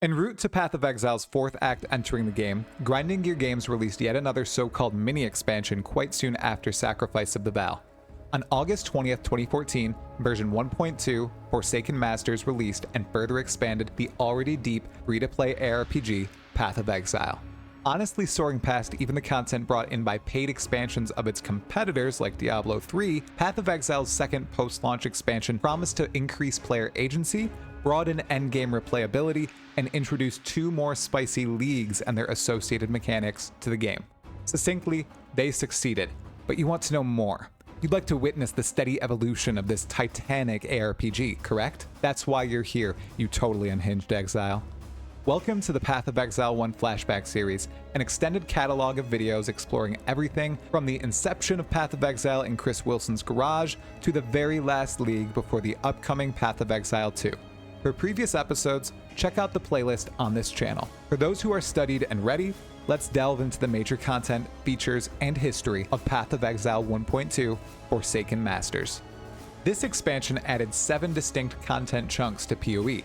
En route to Path of Exile's 4th act entering the game, Grinding Gear Games released yet another so-called mini-expansion quite soon after Sacrifice of the Vow. On August 20th, 2014, version 1.2, Forsaken Masters released and further expanded the already deep free-to-play ARPG, Path of Exile. Honestly soaring past even the content brought in by paid expansions of its competitors like Diablo 3, Path of Exile's second post-launch expansion promised to increase player agency, broaden endgame replayability, and introduce 2 more spicy leagues and their associated mechanics to the game. Succinctly, they succeeded, but you want to know more. You'd like to witness the steady evolution of this titanic ARPG, correct? That's why you're here, you totally unhinged exile. Welcome to the Path of Exile 1 Flashback series, an extended catalog of videos exploring everything from the inception of Path of Exile in Chris Wilson's garage to the very last league before the upcoming Path of Exile 2. For previous episodes, check out the playlist on this channel. For those who are studied and ready, let's delve into the major content, features, and history of Path of Exile 1.2 Forsaken Masters. This expansion added 7 distinct content chunks to PoE.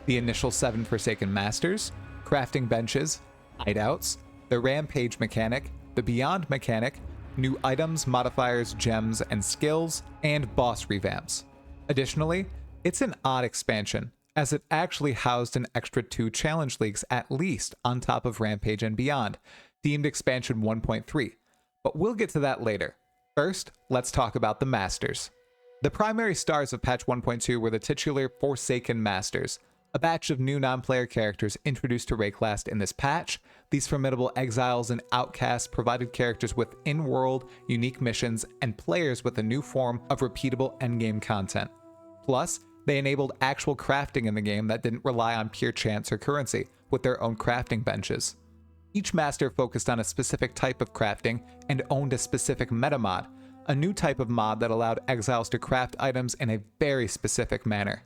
The initial 7 Forsaken Masters, crafting benches, hideouts, the Rampage mechanic, the Beyond mechanic, new items, modifiers, gems, and skills, and boss revamps. Additionally, it's an odd expansion, as it actually housed an extra 2 challenge leagues at least on top of Rampage and Beyond, deemed expansion 1.3, but we'll get to that later. First, let's talk about the Masters. The primary stars of patch 1.2 were the titular Forsaken Masters, a batch of new non-player characters introduced to Rayclast in this patch. These formidable exiles and outcasts provided characters with in-world, unique missions, and players with a new form of repeatable endgame content. Plus, they enabled actual crafting in the game that didn't rely on pure chance or currency, with their own crafting benches. Each master focused on a specific type of crafting and owned a specific meta mod, a new type of mod that allowed exiles to craft items in a very specific manner.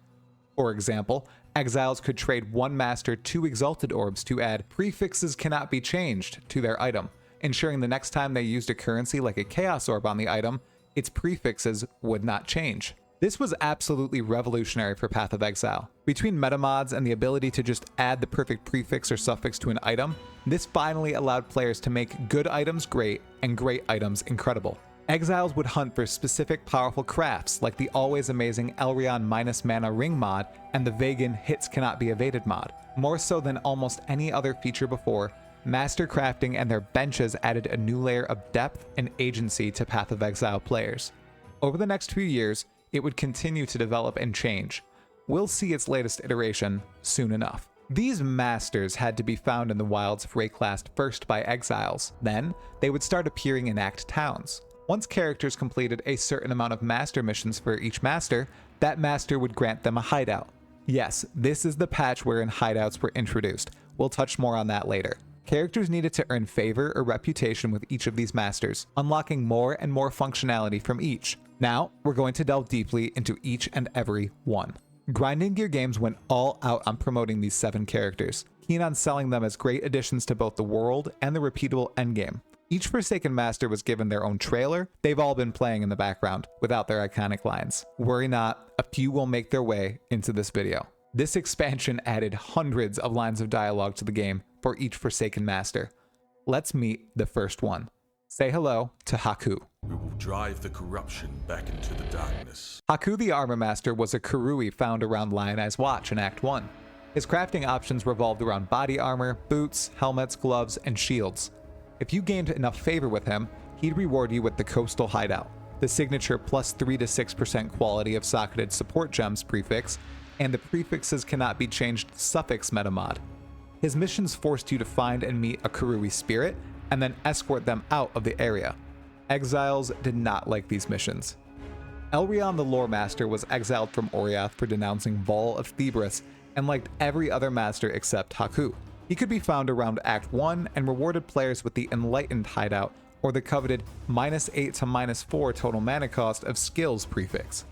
For example, exiles could trade one master 2 exalted orbs to add "prefixes cannot be changed" to their item, ensuring the next time they used a currency like a chaos orb on the item, its prefixes would not change. This was absolutely revolutionary for Path of Exile. Between meta mods and the ability to just add the perfect prefix or suffix to an item, this finally allowed players to make good items great and great items incredible. Exiles would hunt for specific powerful crafts like the always amazing Elrion minus mana ring mod and the Vegan hits cannot be evaded mod. More so than almost any other feature before, master crafting and their benches added a new layer of depth and agency to Path of Exile players. Over the next few years, it would continue to develop and change. We'll see its latest iteration soon enough. These masters had to be found in the wilds of Rayclast first by exiles. Then, they would start appearing in Act towns. Once characters completed a certain amount of master missions for each master, that master would grant them a hideout. Yes, this is the patch wherein hideouts were introduced. We'll touch more on that later. Characters needed to earn favor or reputation with each of these masters, unlocking more and more functionality from each. Now, we're going to delve deeply into each and every one. Grinding Gear Games went all out on promoting these 7 characters, keen on selling them as great additions to both the world and the repeatable endgame. Each Forsaken Master was given their own trailer. They've all been playing in the background without their iconic lines. Worry not, a few will make their way into this video. This expansion added hundreds of lines of dialogue to the game for each Forsaken Master. Let's meet the first one. Say hello to Haku. We will drive the corruption back into the darkness. Haku the Armor Master was a Kurui found around Lionai's Watch in Act 1. His crafting options revolved around body armor, boots, helmets, gloves, and shields. If you gained enough favor with him, he'd reward you with the Coastal Hideout, the signature plus 3 to 6% quality of socketed support gems prefix, and the prefixes cannot be changed suffix metamod. His missions forced you to find and meet a Kurui spirit, and then escort them out of the area. Exiles did not like these missions. Elrion the Lore Master was exiled from Oriath for denouncing Vol of Thebris and liked every other master except Haku. He could be found around Act 1 and rewarded players with the Enlightened Hideout or the coveted -8 to -4 total mana cost of skills prefix.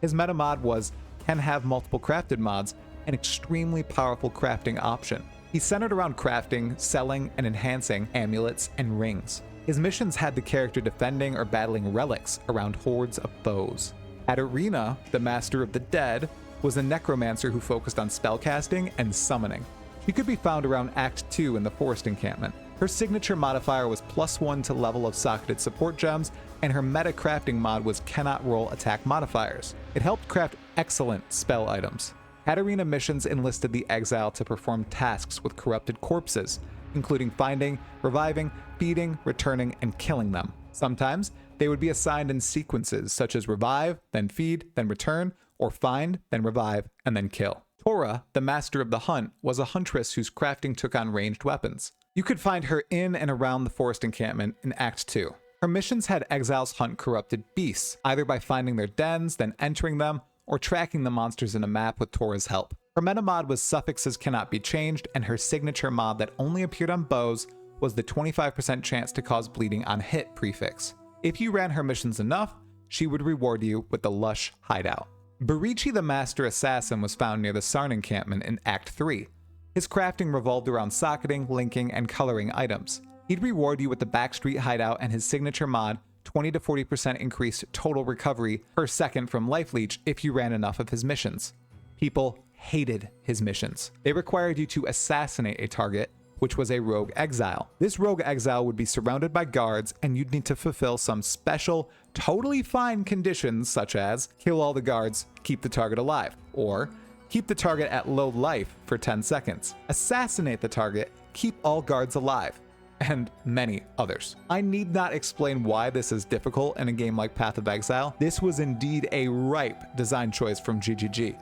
His meta mod was can have multiple crafted mods, an extremely powerful crafting option. He centered around crafting, selling, and enhancing amulets and rings. His missions had the character defending or battling relics around hordes of foes. At Arena, the Master of the Dead was a necromancer who focused on spellcasting and summoning. She could be found around Act 2 in the Forest Encampment. Her signature modifier was +1 to level of socketed support gems, and her meta crafting mod was cannot roll attack modifiers. It helped craft excellent spell items. Katarina missions enlisted the Exile to perform tasks with corrupted corpses, including finding, reviving, feeding, returning, and killing them. Sometimes they would be assigned in sequences such as revive, then feed, then return, or find, then revive, and then kill. Tora, the master of the hunt, was a huntress whose crafting took on ranged weapons. You could find her in and around the Forest Encampment in Act 2. Her missions had exiles hunt corrupted beasts, either by finding their dens, then entering them, or tracking the monsters in a map with Tora's help. Her meta mod was suffixes cannot be changed, and her signature mod that only appeared on bows was the 25% chance to cause bleeding on hit prefix. If you ran her missions enough, she would reward you with the lush hideout. Barichi the Master Assassin was found near the Sarn encampment in Act 3. His crafting revolved around socketing, linking, and coloring items. He'd reward you with the Backstreet hideout and his signature mod, 20 to 40% increased total recovery per second from life leech if you ran enough of his missions. People hated his missions. They required you to assassinate a target, which was a rogue exile. This rogue exile would be surrounded by guards, and you'd need to fulfill some special, totally fine conditions such as kill all the guards, keep the target alive, or keep the target at low life for 10 seconds, assassinate the target, keep all guards alive, and many others. I need not explain why this is difficult in a game like Path of Exile. This was indeed a ripe design choice from GGG.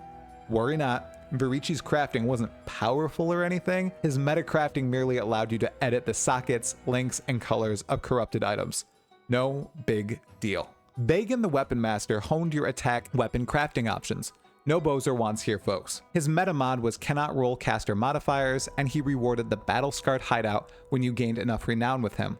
Worry not, Barichi's crafting wasn't powerful or anything. His meta crafting merely allowed you to edit the sockets, links, and colors of corrupted items. No big deal. Bagan the Weapon Master honed your attack weapon crafting options. No bows or wands here, folks. His meta mod was cannot roll caster modifiers, and he rewarded the Battle Scarred hideout when you gained enough renown with him.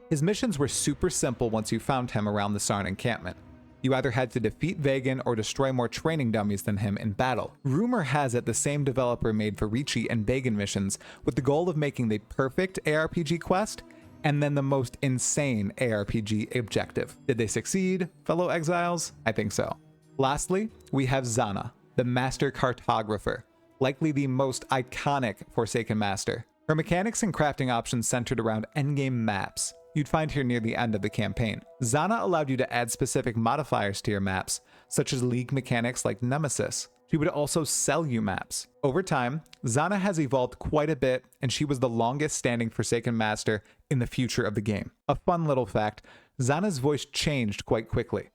His missions were super simple once you found him around the Sarn encampment. You either had to defeat Vagan or destroy more training dummies than him in battle. Rumor has it the same developer made Varichi and Vagan missions with the goal of making the perfect ARPG quest and then the most insane ARPG objective. Did they succeed, fellow exiles? I think so. Lastly, we have Zana, the Master Cartographer, likely the most iconic Forsaken Master. Her mechanics and crafting options centered around endgame maps. You'd find her near the end of the campaign. Zana allowed you to add specific modifiers to your maps, such as League mechanics like Nemesis. She would also sell you maps. Over time, Zana has evolved quite a bit, and she was the longest standing Forsaken Master in the future of the game. A fun little fact, Zana's voice changed quite quickly.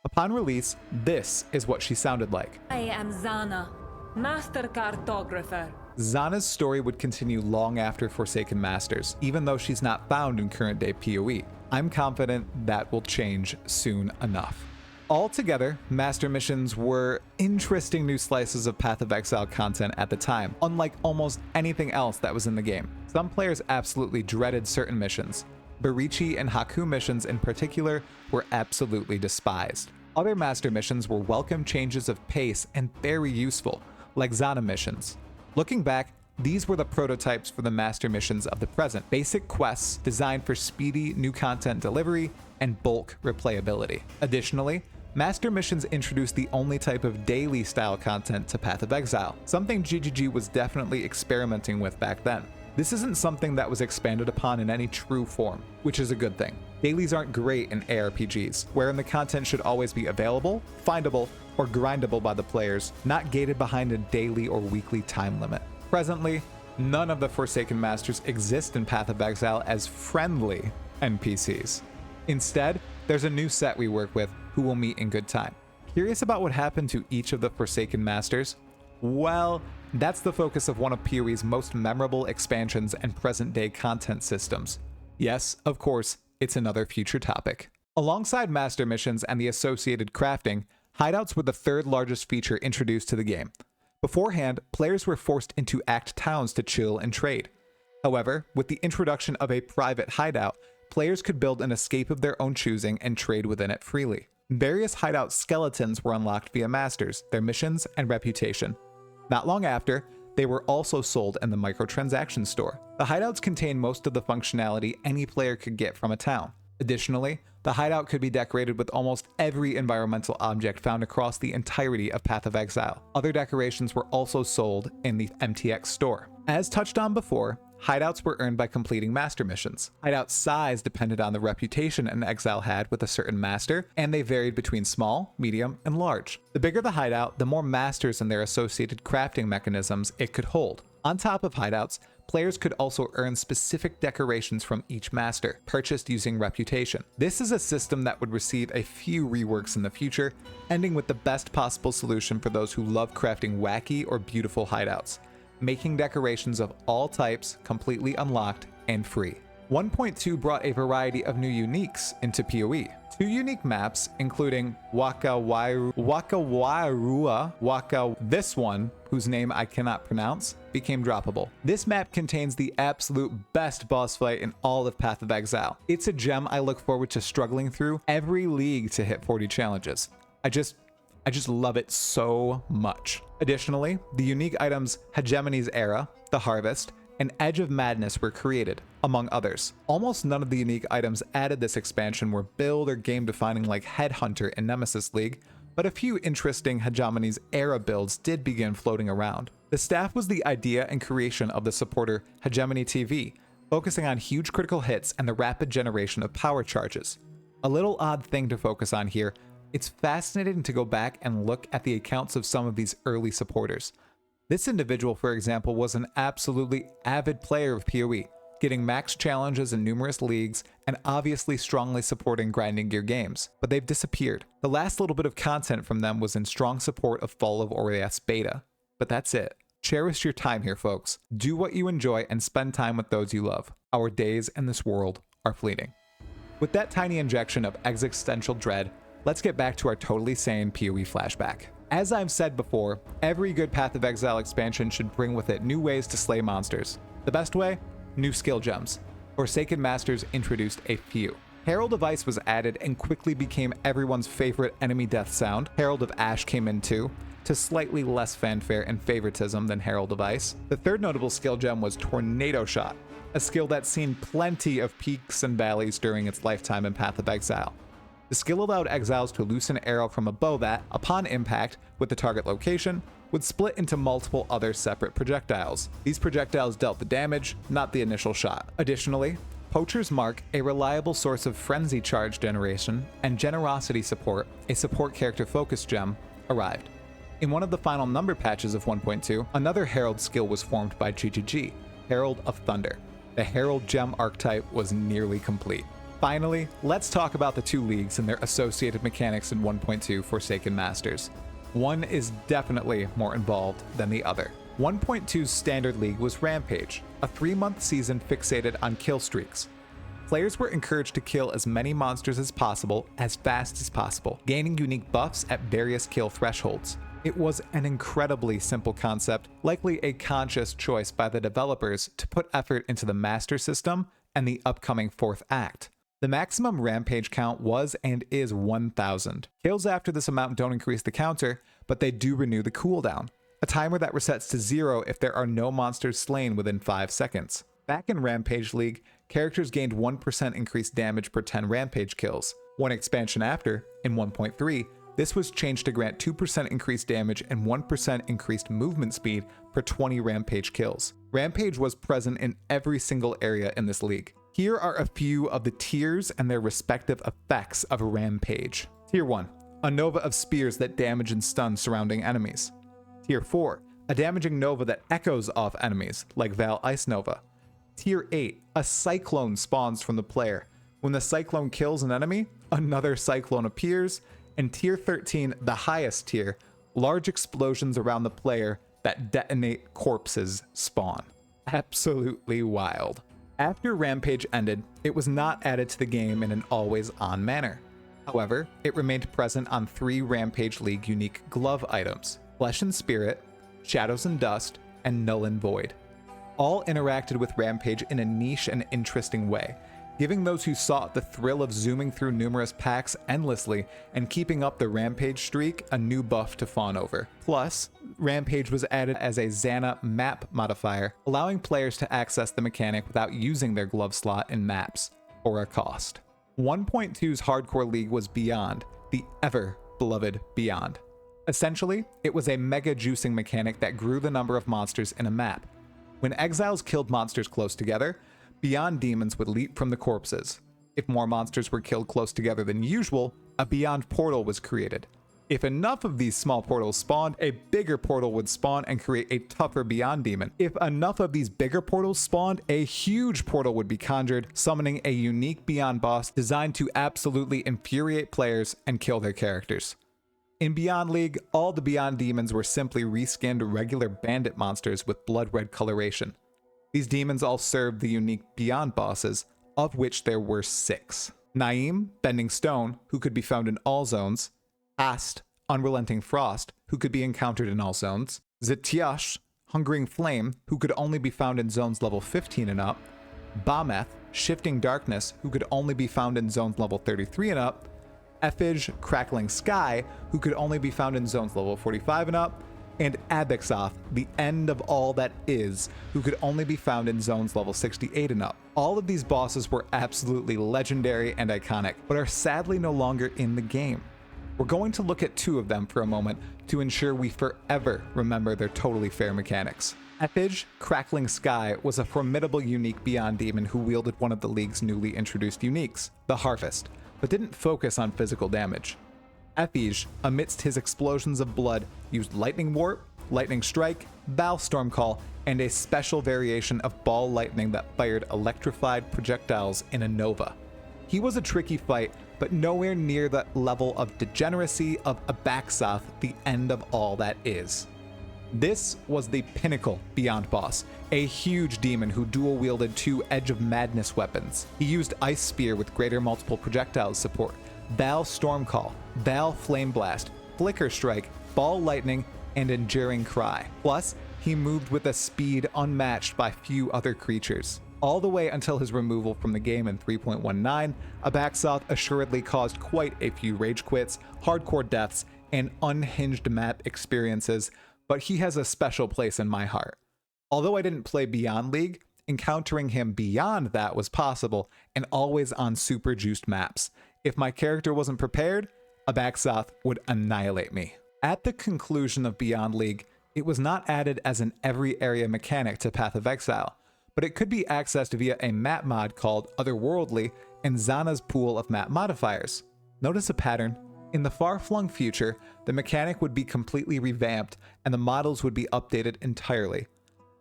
Upon release, this is what she sounded like. I am Zana, Master Cartographer. Zana's story would continue long after Forsaken Masters, even though she's not found in current day PoE. I'm confident that will change soon enough. Altogether, Master Missions were interesting new slices of Path of Exile content at the time, unlike almost anything else that was in the game. Some players absolutely dreaded certain missions. Barichi and Haku missions in particular were absolutely despised. Other Master Missions were welcome changes of pace and very useful, like Zana missions. Looking back, these were the prototypes for the Master Missions of the present. Basic quests designed for speedy new content delivery and bulk replayability. Additionally, Master Missions introduced the only type of daily style content to Path of Exile, something GGG was definitely experimenting with back then. This isn't something that was expanded upon in any true form, which is a good thing. Dailies aren't great in ARPGs, wherein the content should always be available, findable, or grindable by the players, not gated behind a daily or weekly time limit. Presently, none of the Forsaken Masters exist in Path of Exile as friendly NPCs. Instead, there's a new set we work with who will meet in good time. Curious about what happened to each of the Forsaken Masters? Well, that's the focus of one of PoE's most memorable expansions and present-day content systems. Yes, of course, it's another future topic. Alongside Master Missions and the associated crafting, Hideouts were the third largest feature introduced to the game. Beforehand, players were forced into act towns to chill and trade. However, with the introduction of a private hideout, players could build an escape of their own choosing and trade within it freely. Various hideout skeletons were unlocked via masters, their missions, and reputation. Not long after, they were also sold in the microtransaction store. The hideouts contain most of the functionality any player could get from a town. Additionally, the hideout could be decorated with almost every environmental object found across the entirety of Path of Exile. Other decorations were also sold in the MTX store. As touched on before, hideouts were earned by completing master missions. Hideout size depended on the reputation an exile had with a certain master, and they varied between small, medium, and large. The bigger the hideout, the more masters and their associated crafting mechanisms it could hold. On top of hideouts, players could also earn specific decorations from each master, purchased using reputation. This is a system that would receive a few reworks in the future, ending with the best possible solution for those who love crafting wacky or beautiful hideouts, making decorations of all types completely unlocked and free. 1.2 brought a variety of new uniques into PoE. 2 unique maps, including this one, whose name I cannot pronounce, became droppable. This map contains the absolute best boss fight in all of Path of Exile. It's a gem I look forward to struggling through every league to hit 40 challenges. I just love it so much. Additionally, the unique items Hegemony's Era, the Harvest, and Edge of Madness were created, among others. Almost none of the unique items added this expansion were build or game defining like Headhunter in Nemesis League, but a few interesting Hegemony's Era builds did begin floating around. The staff was the idea and creation of the supporter Hegemony TV, focusing on huge critical hits and the rapid generation of power charges. A little odd thing to focus on here, it's fascinating to go back and look at the accounts of some of these early supporters. This individual, for example, was an absolutely avid player of PoE, getting max challenges in numerous leagues and obviously strongly supporting grinding gear games, but they've disappeared. The last little bit of content from them was in strong support of Fall of Oriath's beta, but that's it. Cherish your time here, folks. Do what you enjoy and spend time with those you love. Our days in this world are fleeting. With that tiny injection of existential dread, let's get back to our totally sane PoE flashback. As I've said before, every good Path of Exile expansion should bring with it new ways to slay monsters. The best way? New skill gems. Forsaken Masters introduced a few. Herald of Ice was added and quickly became everyone's favorite enemy death sound. Herald of Ash came in too, to slightly less fanfare and favoritism than Herald of Ice. The third notable skill gem was Tornado Shot, a skill that's seen plenty of peaks and valleys during its lifetime in Path of Exile. The skill allowed exiles to loose an arrow from a bow that, upon impact with the target location, would split into multiple other separate projectiles. These projectiles dealt the damage, not the initial shot. Additionally, Poacher's Mark, a reliable source of frenzy charge generation, and generosity support, a support character focus gem, arrived. In one of the final number patches of 1.2, another Herald skill was formed by GGG, Herald of Thunder. The Herald gem archetype was nearly complete. Finally, let's talk about the 2 leagues and their associated mechanics in 1.2 Forsaken Masters. One is definitely more involved than the other. 1.2's standard league was Rampage, a 3-month season fixated on kill streaks. Players were encouraged to kill as many monsters as possible, as fast as possible, gaining unique buffs at various kill thresholds. It was an incredibly simple concept, likely a conscious choice by the developers to put effort into the master system and the upcoming 4th act. The maximum rampage count was and is 1,000. Kills after this amount don't increase the counter, but they do renew the cooldown, a timer that resets to 0 if there are no monsters slain within 5 seconds. Back in Rampage League, characters gained 1% increased damage per 10 rampage kills. One expansion after, in 1.3, this was changed to grant 2% increased damage and 1% increased movement speed per 20 rampage kills. Rampage was present in every single area in this league. Here are a few of the tiers and their respective effects of Rampage. Tier 1, a nova of spears that damage and stun surrounding enemies. Tier 4, a damaging nova that echoes off enemies, like Val Ice Nova. Tier 8, a cyclone spawns from the player. When the cyclone kills an enemy, another cyclone appears. And Tier 13, the highest tier, large explosions around the player that detonate corpses spawn. Absolutely wild. After Rampage ended, it was not added to the game in an always-on manner. However, it remained present on 3 Rampage League unique glove items: Flesh and Spirit, Shadows and Dust, and Null and Void. All interacted with Rampage in a niche and interesting way, giving those who sought the thrill of zooming through numerous packs endlessly and keeping up the Rampage streak a new buff to fawn over. Plus, Rampage was added as a Xana map modifier, allowing players to access the mechanic without using their glove slot in maps, for a cost. 1.2's hardcore league was Beyond, the ever-beloved Beyond. Essentially, it was a mega juicing mechanic that grew the number of monsters in a map. When exiles killed monsters close together, Beyond demons would leap from the corpses. If more monsters were killed close together than usual, a Beyond portal was created. If enough of these small portals spawned, a bigger portal would spawn and create a tougher Beyond demon. If enough of these bigger portals spawned, a huge portal would be conjured, summoning a unique Beyond boss designed to absolutely infuriate players and kill their characters. In Beyond League, all the Beyond demons were simply reskinned regular bandit monsters with blood red coloration. These demons all served the unique Beyond bosses, of which there were 6. Naim, Bending Stone, who could be found in all zones. Ast, Unrelenting Frost, who could be encountered in all zones. Zitiash, Hungering Flame, who could only be found in zones level 15 and up. Bameth, Shifting Darkness, who could only be found in zones level 33 and up. Ephige, Crackling Sky, who could only be found in zones level 45 and up. And Abixoth, the end of all that is, who could only be found in zones level 68 and up. All of these bosses were absolutely legendary and iconic, but are sadly no longer in the game. We're going to look at 2 of them for a moment to ensure we forever remember their totally fair mechanics. Ephige, Crackling Sky, was a formidable unique Beyond demon who wielded one of the League's newly introduced uniques, the Harvest, but didn't focus on physical damage. Ephige, amidst his explosions of blood, used Lightning Warp, Lightning Strike, Bow Storm Call, and a special variation of Ball Lightning that fired electrified projectiles in a nova. He was a tricky fight, but nowhere near the level of degeneracy of Abaxoth, the end of all that is. This was the pinnacle Beyond boss, a huge demon who dual-wielded 2 Edge of Madness weapons. He used Ice Spear with greater multiple projectiles support, Bal Storm Call, Bal Flame Blast, Flicker Strike, Ball Lightning, and Enduring Cry. Plus, he moved with a speed unmatched by few other creatures. All the way until his removal from the game in 3.19, Abaxoth assuredly caused quite a few rage quits, hardcore deaths, and unhinged map experiences, but he has a special place in my heart. Although I didn't play Beyond League, encountering him beyond that was possible, and always on super juiced maps. If my character wasn't prepared, Abaxoth would annihilate me. At the conclusion of Beyond League, it was not added as an every area mechanic to Path of Exile, but it could be accessed via a map mod called Otherworldly and Zana's pool of map modifiers. Notice a pattern. In the far-flung future, the mechanic would be completely revamped and the models would be updated entirely.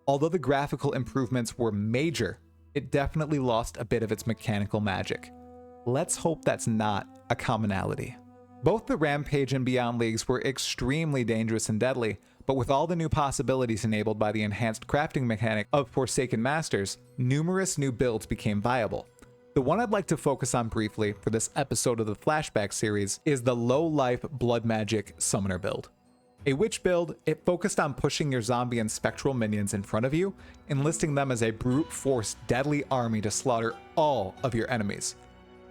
Although the graphical improvements were major, it definitely lost a bit of its mechanical magic. Let's hope that's not a commonality. Both the Rampage and Beyond Leagues were extremely dangerous and deadly, but with all the new possibilities enabled by the enhanced crafting mechanic of Forsaken Masters, numerous new builds became viable. The one I'd like to focus on briefly for this episode of the Flashback series is the low-life Blood Magic Summoner build. A witch build, it focused on pushing your zombie and spectral minions in front of you, enlisting them as a brute force deadly army to slaughter all of your enemies.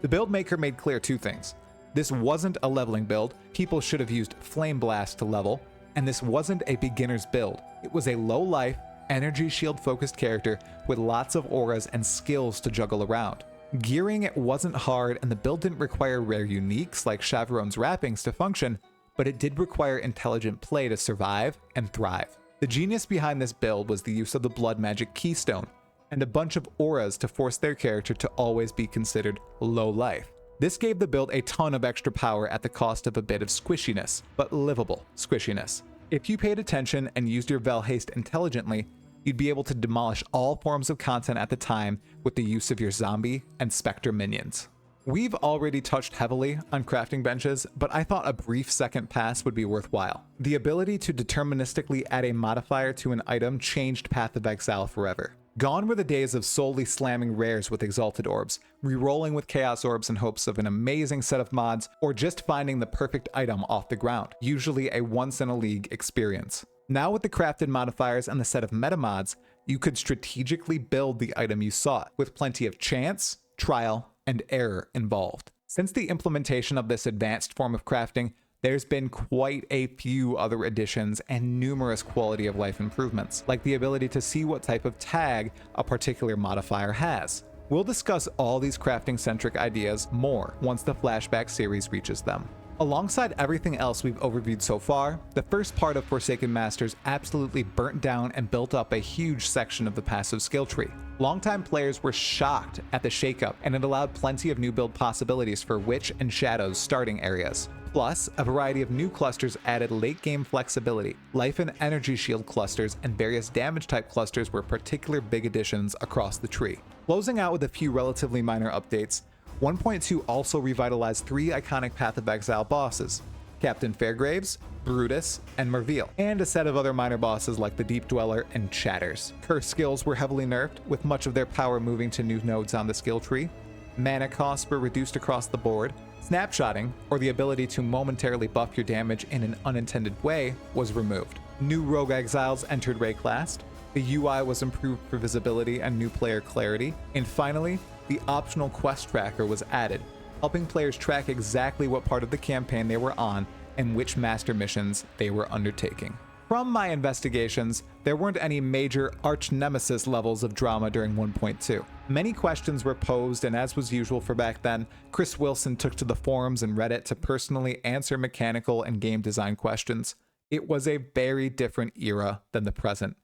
The build maker made clear 2 things. This wasn't a leveling build, people should have used Flame Blast to level, and this wasn't a beginner's build. It was a low-life, energy shield focused character with lots of auras and skills to juggle around. Gearing it wasn't hard, and the build didn't require rare uniques like Chavaron's wrappings to function, but it did require intelligent play to survive and thrive. The genius behind this build was the use of the Blood Magic Keystone, and a bunch of auras to force their character to always be considered low life. This gave the build a ton of extra power at the cost of a bit of squishiness, but livable squishiness. If you paid attention and used your Vel Haste intelligently, you'd be able to demolish all forms of content at the time with the use of your zombie and specter minions. We've already touched heavily on crafting benches, but I thought a brief second pass would be worthwhile. The ability to deterministically add a modifier to an item changed Path of Exile forever. Gone were the days of solely slamming rares with Exalted Orbs, re-rolling with Chaos Orbs in hopes of an amazing set of mods, or just finding the perfect item off the ground, usually a once-in-a-league experience. Now with the crafted modifiers and the set of meta mods, you could strategically build the item you sought, with plenty of chance, trial, and error involved. Since the implementation of this advanced form of crafting, there's been quite a few other additions and numerous quality of life improvements, like the ability to see what type of tag a particular modifier has. We'll discuss all these crafting-centric ideas more once the Flashback series reaches them. Alongside everything else we've overviewed so far, the first part of Forsaken Masters absolutely burnt down and built up a huge section of the passive skill tree. Longtime players were shocked at the shakeup, and it allowed plenty of new build possibilities for Witch and Shadow's starting areas. Plus, a variety of new clusters added late game flexibility. Life and energy shield clusters and various damage type clusters were particular big additions across the tree. Closing out with a few relatively minor updates, 1.2 also revitalized 3 iconic Path of Exile bosses: Captain Fairgraves, Brutus, and Merveil, and a set of other minor bosses like the Deep Dweller and Chatters. Curse skills were heavily nerfed, with much of their power moving to new nodes on the skill tree. Mana costs were reduced across the board. Snapshotting, or the ability to momentarily buff your damage in an unintended way, was removed. New Rogue Exiles entered Rayclast. The UI was improved for visibility and new player clarity. And finally, the optional quest tracker was added, helping players track exactly what part of the campaign they were on and which master missions they were undertaking. From my investigations, there weren't any major arch-nemesis levels of drama during 1.2. Many questions were posed, and as was usual for back then, Chris Wilson took to the forums and Reddit to personally answer mechanical and game design questions. It was a very different era than the present.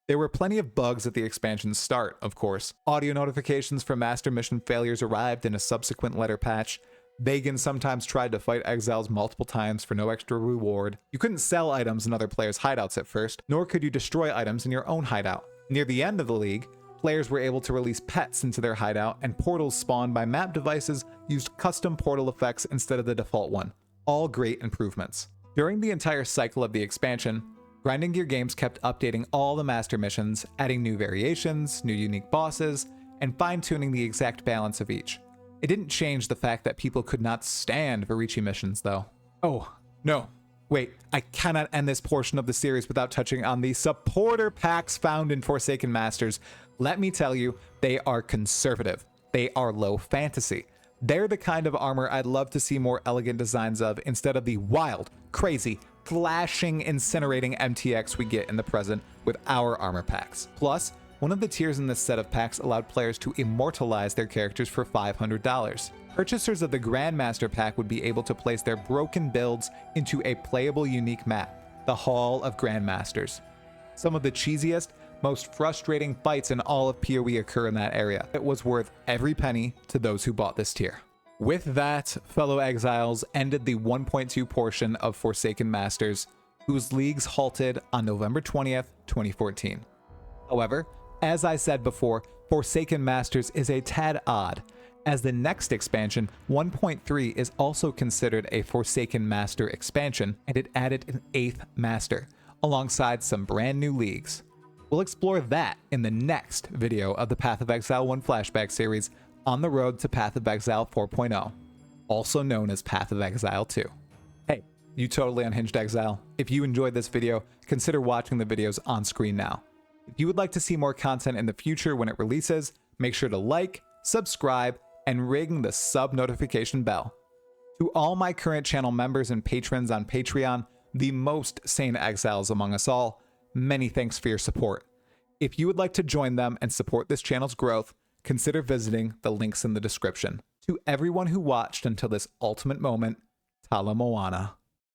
There were plenty of bugs at the expansion's start, of course. Audio notifications for master mission failures arrived in a subsequent letter patch. Vagan sometimes tried to fight exiles multiple times for no extra reward. You couldn't sell items in other players' hideouts at first, nor could you destroy items in your own hideout. Near the end of the league, players were able to release pets into their hideout, and portals spawned by map devices used custom portal effects instead of the default one. All great improvements. During the entire cycle of the expansion, Grinding Gear Games kept updating all the master missions, adding new variations, new unique bosses, and fine-tuning the exact balance of each. It didn't change the fact that people could not stand Varici missions, though. Oh, no. Wait, I cannot end this portion of the series without touching on the supporter packs found in Forsaken Masters. Let me tell you, they are conservative. They are low fantasy. They're the kind of armor I'd love to see more elegant designs of instead of the wild, crazy, flashing, incinerating MTX we get in the present with our armor packs. Plus, one of the tiers in this set of packs allowed players to immortalize their characters for $500. Purchasers of the Grandmaster pack would be able to place their broken builds into a playable unique map, the Hall of Grandmasters. Some of the cheesiest, most frustrating fights in all of PoE occur in that area. It was worth every penny to those who bought this tier. With that, fellow exiles ended the 1.2 portion of Forsaken Masters, whose leagues halted on November 20th, 2014. However, as I said before, Forsaken Masters is a tad odd, as the next expansion, 1.3, is also considered a Forsaken Master expansion, and it added an 8th Master, alongside some brand new leagues. We'll explore that in the next video of the Path of Exile 1 Flashback series, on the road to Path of Exile 4.0, also known as Path of Exile 2. Hey, you totally unhinged exile. If you enjoyed this video, consider watching the videos on screen now. If you would like to see more content in the future when it releases, make sure to like, subscribe, and ring the sub notification bell. To all my current channel members and patrons on Patreon, the most sane exiles among us all, many thanks for your support. If you would like to join them and support this channel's growth, consider visiting the links in the description. To everyone who watched until this ultimate moment, Tala Moana.